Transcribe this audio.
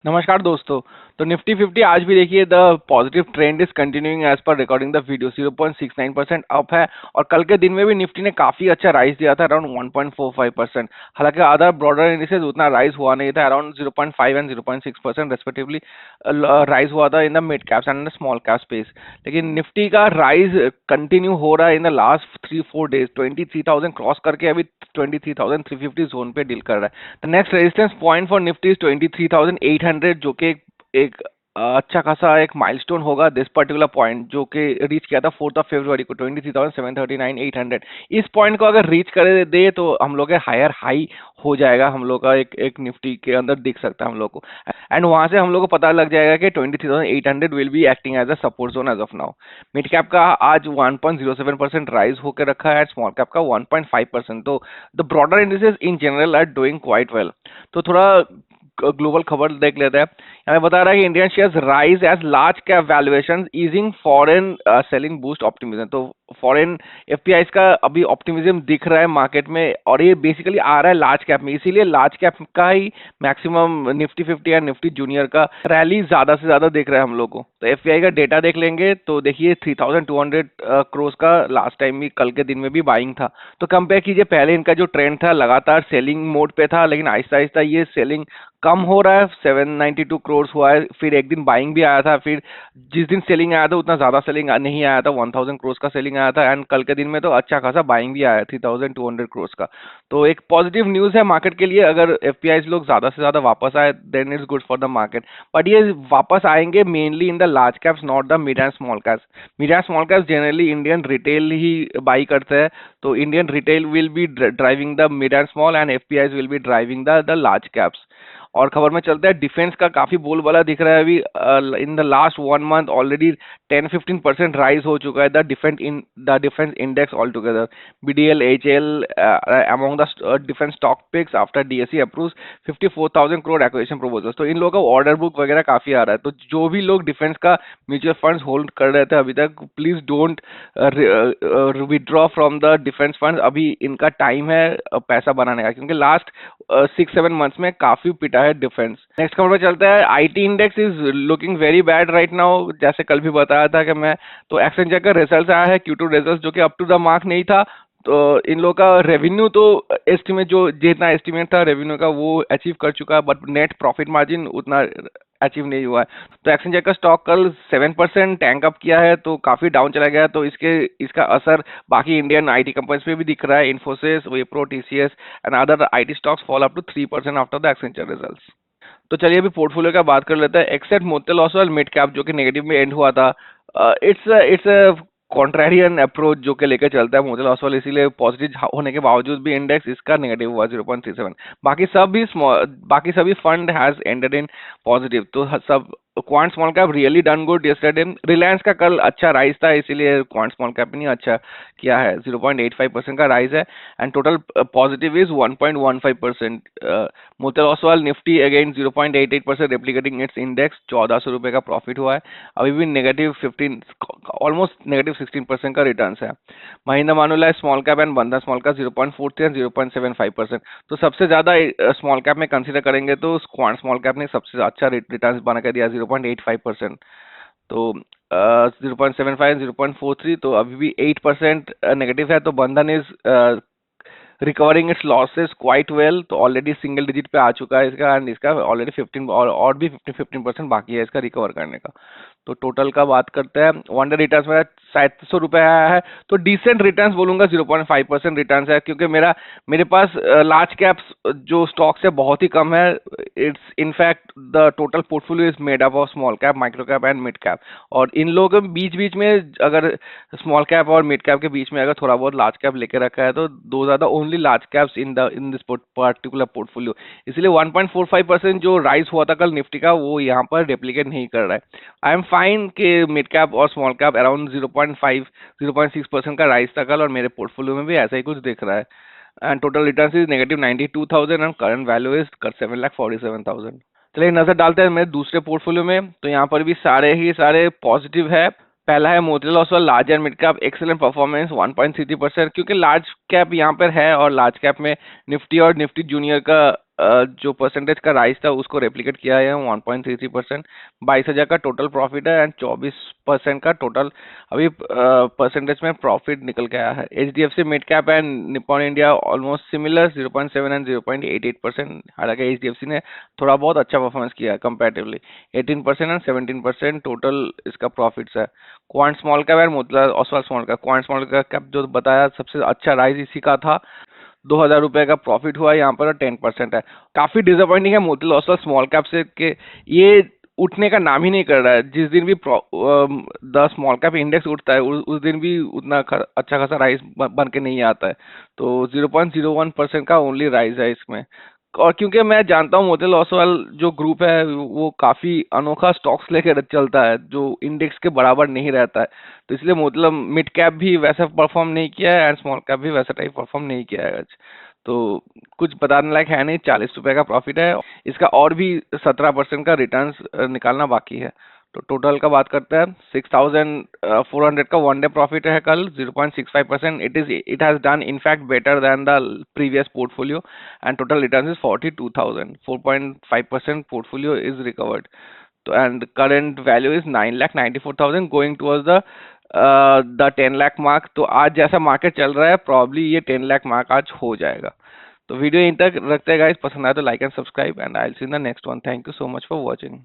नमस्कार दोस्तों। तो निफ्टी 50 आज भी देखिए the positive trend is continuing as per recording the video 0.69% up है। और कल के दिन में भी निफ्टी ने काफी अच्छा राइज दिया था अराउंड 1.45%। हालांकि अदर ब्रॉडर इंडिसेस उतना राइज हुआ नहीं था, अराउंड 0.5 एंड 0.6% रेस्पेक्टिवली राइज हुआ था in the mid caps and the small cap space. लेकिन निफ्टी का राइज कंटिन्यू हो रहा है इन द लास्ट 3-4 डेज। 23,000 क्रॉस करके अभी 23,350 जोन पे डील कर रहा है। The next resistance point for Nifty is 23,800, जो कि एक अच्छा खासा एक माइलस्टोन होगा। दिस पर्टिकुलर पॉइंट जो कि रीच किया था 4 फरवरी को 23,739,800। इस पॉइंट को अगर रीच कर दे तो हम लोग हायर हाई हो जाएगा, हम लोग का एक निफ्टी के अंदर दिख सकता है हम लोग को। एंड वहां से हम लोग को पता लग जाएगा कि 23,800 will be acting as a support zone as of now. Mid cap का आज 1.07% राइज होकर रखा है, स्मॉल कैप का 1.5%। तो the broader indices in general R doing quite well. तो थोड़ा ग्लोबल खबर देख लेते हैं। हमें बता रहा है कि Indian shares rise as large cap valuation easing foreign selling boost optimism. तो फॉरेन एफपीआईज का अभी ऑप्टिमिज्म दिख रहा है मार्केट में, और ये बेसिकली आ रहा है लार्ज कैप में, इसीलिए लार्ज कैप का ही मैक्सिमम निफ्टी 50 या निफ्टी जूनियर का रैली ज्यादा से ज्यादा दिख रहा है हम लोग को। तो एफपीआई का डेटा देख लेंगे तो देखिए 3,200 क्रोस का लास्ट टाइम भी कल के दिन में भी बाइंग था। तो कंपेयर कीजिए, पहले इनका जो ट्रेंड था लगातार सेलिंग मोड पे था, लेकिन आहिस्ता आहिस्ता ये सेलिंग कम हो रहा है। 792 करोड़ हुआ है, फिर एक दिन बाइंग भी आया था, फिर जिस दिन सेलिंग आया था उतना ज्यादा सेलिंग नहीं आया था, 1000 करोड़ का सेलिंग आया था। एंड कल के दिन में तो अच्छा खासा बाइंग भी आया 3,200 करोड़ का। तो एक पॉजिटिव न्यूज है मार्केट के लिए, अगर एफपीआई लोग ज्यादा से ज्यादा वापस आए then it's good for the market. But ये वापस आएंगे mainly in the large caps, not the mid and small caps. Mid and small caps generally Indian retail ही बाई करते हैं। तो Indian retail will be driving the mid and small and FPI will be driving the large caps. और खबर में चलता है, defence का काफी बोलबाला दिख रहा है अभी। In the last 1 month already 10-15% rise हो चुका है the defence index all together. BDL HL among the defence stock picks after DSE approves 54,000 crore acquisition proposals. तो इन लोगों का ऑर्डर बुक वगैरह काफी आ रहा है। तो जो भी लोग डिफेंस का म्यूचुअल फंड्स होल्ड कर रहे थे अभी तक, please don't withdraw from the defence funds. अभी इनका टाइम है पैसा बनाने का, क्योंकि लास्ट 6-7 मंथ्स में काफी पिटा है डिफेंस। नेक्स्ट खबर में चलता है, IT index is looking very bad right now. जैसे कल भी बताया था कि मैं, तो एक्सेंचर का रिजल्ट आया है Q2 रिजल्ट, जो कि अप टू द मार्क नहीं था। तो इन लोग का रेवेन्यू तो एस्टिमेट, जो जितना एस्टिमेट था रेवेन्यू का वो अचीव कर चुका है, बट नेट प्रॉफिट मार्जिन उतना अचीव नहीं हुआ है। तो एक्सचेंज का स्टॉक कल 7% टैंक अप किया है, तो काफी डाउन चला गया है। तो इसका असर बाकी इंडियन आईटी कंपनीज पे भी दिख रहा है। Infosys, Wipro, TCS and other IT stocks fall up to 3% after the Accenture results. तो चलिए अभी पोर्टफोलियो का बात कर लेते हैं। Except Motilal Oswal mid cap जो कि नेगेटिव में एंड हुआ था, इट्स कॉन्ट्रेरियन अप्रोच जो कि लेकर चलता है मोतिलाल ओसवाल, इसीलिए पॉजिटिव होने के बावजूद भी इंडेक्स इसका नेगेटिव हुआ 0.37। बाकी सभी fund has ended in positive. तो सब quant small cap really done good yesterday. Reliance का कल अच्छा राइज था, इसीलिए क्वांट स्मॉल कैप ने अच्छा किया है, 0.85% का राइज है। And total positive is 1.15%। Motilal Oswal Nifty again 0.88% replicating it's index, 1400 रुपए का प्रॉफिट हुआ है। अभी भी -15, ऑलमोस्ट -16% का रिटर्न है। महिंद्रा मानुलाइज स्मॉल कैप एंड बंधन स्मॉल कैप 0.43 एंड 0.75%। तो सबसे ज्यादा स्मॉल कैप में कंसीडर करेंगे तो क्वांट स्मॉल कैप ने सबसे अच्छा रिटर्न बना कर दिया 0.85%। तो 0.75 0.43, तो अभी भी 8% नेगेटिव है। तो बंधन is recovering it's losses quite well. तो ऑलरेडी सिंगल डिजिट पे आ चुका है इसका, एंड इसका ऑलरेडी 15 और भी 15% बाकी है इसका रिकवर करने का। तो टोटल का बात करते हैं, वन डे रिटर्न मेरा 700 रुपए आया है। तो डिसेंट रिटर्न्स बोलूंगा, 0.5% रिटर्न्स है, क्योंकि मेरे पास लार्ज कैप्स जो स्टॉक्स है बहुत ही कम है। It's in fact the total portfolio is made up of small cap, micro cap and mid cap. और इन लोगों के बीच बीच में अगर स्मॉल कैप और मिड कैप के बीच में अगर थोड़ा बहुत लार्ज कैप लेके रखा है, तो दो ज्यादा only large caps in this particular portfolio. इसलिए 1.45% जो राइज हुआ था कल निफ्टी का, वो यहाँ पर रेप्लिकेट नहीं कर रहा है। आई एम फाइन कि मिड कैप और स्मॉल कैप अराउंड 0.6% का राइज था कल, और मेरे पोर्टफोलियो में भी ऐसा ही कुछ दिख रहा है। And total return is -92,000 and current value is 7,47,000। चलिए नजर डालते हैं मेरे दूसरे पोर्टफोलियो में। तो यहाँ पर भी सारे पॉजिटिव है। पहला है Motilal Oswal large and mid cap, excellent performance 1.33%, क्योंकि लार्ज कैप यहाँ पर है और लार्ज कैप में निफ्टी और निफ्टी जूनियर का जो परसेंटेज का राइज था उसको रेप्लिकेट किया है 1.33%। 22,000 का टोटल प्रॉफिट है एंड 24% का टोटल अभी परसेंटेज में प्रॉफिट निकल के आया है। HDFC mid cap and Nippon India almost similar 0.7 and 0.88%। हालांकि HDFC ने थोड़ा बहुत अच्छा परफॉर्मेंस किया है कंपैरेटिवली। 18% एंड 17% टोटल इसका प्रॉफिट्स है। Quant small cap and Motilal Oswal small cap, quant small cap जो बताया सबसे अच्छा राइज इसी का था। 2,000 रुपए का प्रॉफिट हुआ यहाँ पर, 10% है। काफी डिसअपॉइंटिंग है मोतीलाल ओसवाल स्मॉल कैप से कि ये उठने का नाम ही नहीं कर रहा है। जिस दिन भी द स्मॉल कैप इंडेक्स उठता है उस दिन भी उतना अच्छा खासा राइज बन के नहीं आता है। तो 0.01% का ओनली राइज है इसमें। और क्योंकि मैं जानता हूँ मोतीलाल ओसवाल जो ग्रुप है वो काफी अनोखा स्टॉक्स लेकर चलता है जो इंडेक्स के बराबर नहीं रहता है, तो इसलिए मोतीलाल मिड कैप भी वैसा परफॉर्म नहीं किया है एंड स्मॉल कैप भी वैसा टाइप परफॉर्म नहीं किया है आज। तो कुछ बताने लायक है नहीं। 40 रुपए का प्रॉफिट है, इसका और भी 17% का रिटर्न निकालना बाकी है। तो टोटल का बात करते हैं, 6,400 का वन डे प्रॉफिट है कल, 0.65%। It has done in fact better than the previous portfolio and total return is 42,000। 4.5% portfolio is recovered. तो and current value is 9,94,000 going towards the 10 lakh mark. तो आज जैसा मार्केट चल रहा है प्रॉब्ली ये 10 लाख मार्क आज हो जाएगा। तो वीडियो यहीं तक रखते हैं गाइस, पसंद आए तो like and subscribe and I will see in the next one. Thank you so much for watching.